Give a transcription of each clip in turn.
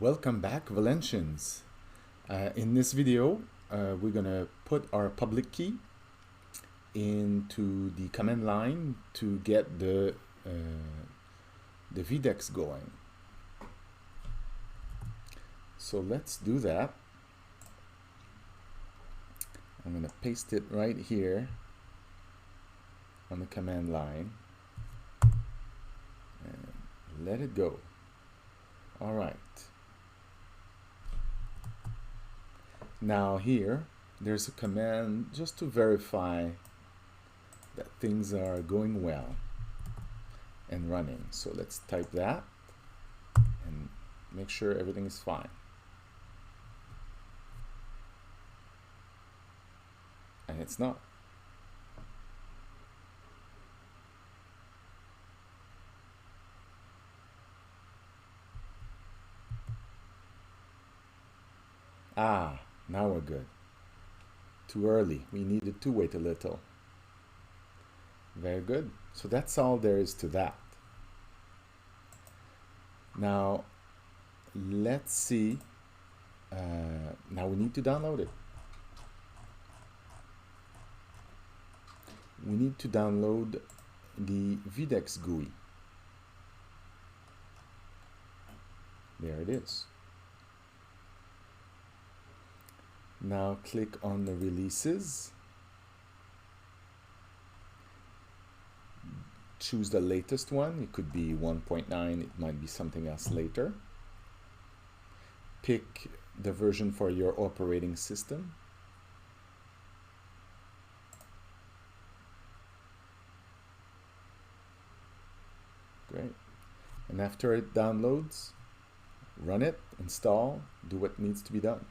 Welcome back, Valentians. In this video, we're gonna put our public key into the command line to get the vDex going. So let's do that. I'm gonna paste it right here on the command line and let it go. All right. Now here, there's a command just to verify that things are going well and running. So let's type that and make sure everything is fine. And it's not. Now we're good. Too early. We needed to wait a little. Very good. So that's all there is to that. Now, let's see. Now we need to download it. We need to download the vDex GUI. There it is. Now click on the releases. Choose the latest one. It could be 1.9. It might be something else later. Pick the version for your operating system. Great. And after it downloads, run it, install, do what needs to be done.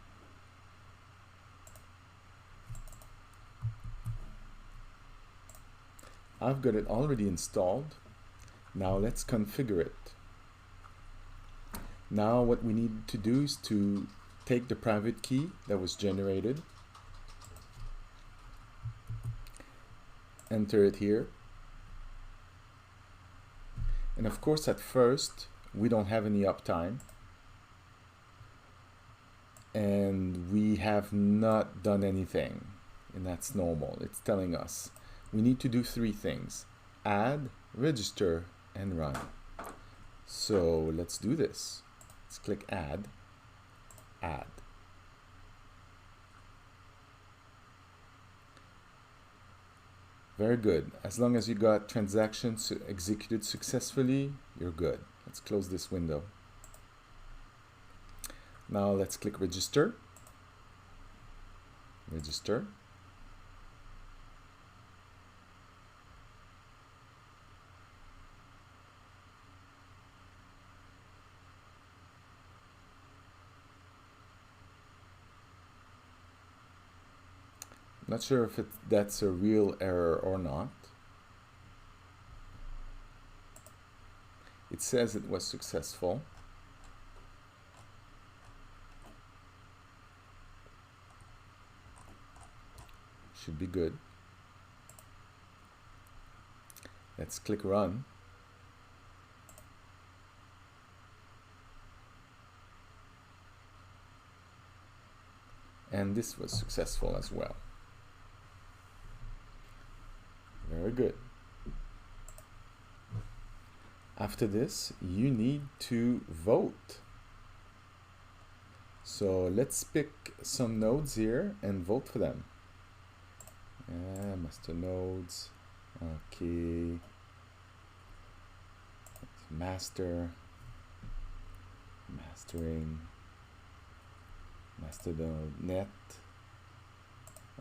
I've got it already installed. Now let's configure it. Now what we need to do is to take the private key that was generated, enter it here, and of course at first we don't have any uptime and we have not done anything, and that's normal. It's telling us we need to do three things: add, register, and run. So let's do this. Let's click add, add. Very good. As long as you got transactions executed successfully, you're good. Let's close this window. Now let's click register. Register. Not sure if that's a real error or not. It says it was successful. Should be good. Let's click run. And this was successful as well. Very good. After this, you need to vote. So let's pick some nodes here and vote for them. Master nodes. Okay. Master. Mastering. Master node net.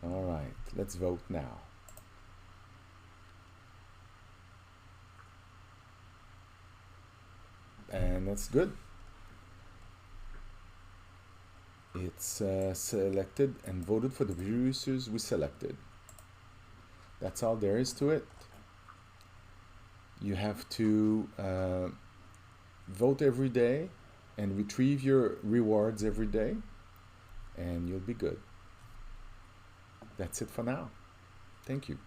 All right. Let's vote now. And that's good. It's selected and voted for the users we selected. That's all there is to it. You have to vote every day and retrieve your rewards every day, and you'll be good. That's it for now. Thank you.